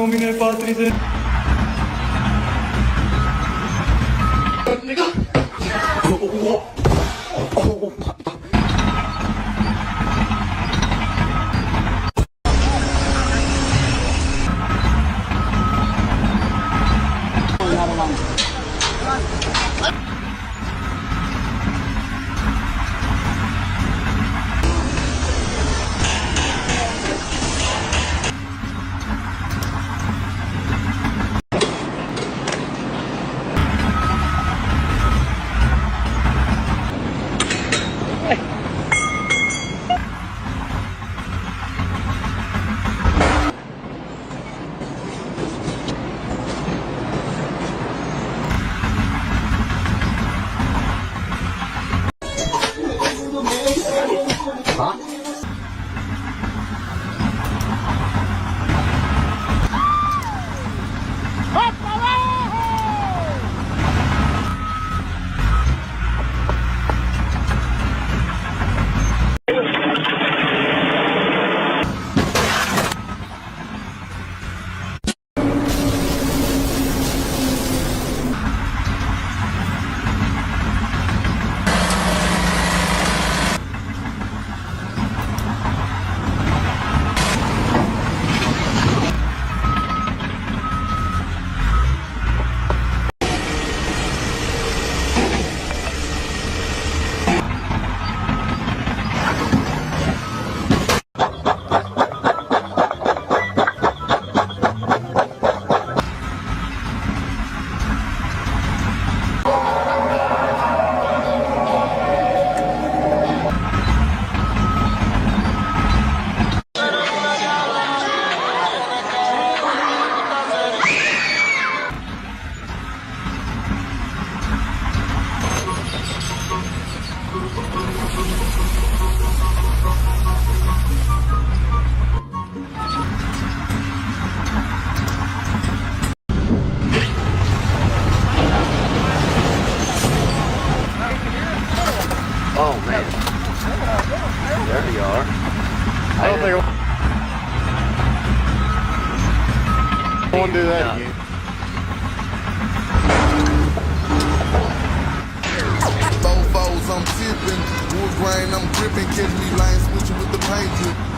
nomine Patris et Oh man. There you are. I don't think I want to do that again. Fofos, I'm tipping. Wood grain, I'm gripping. Catch me lane switching with the paint drip.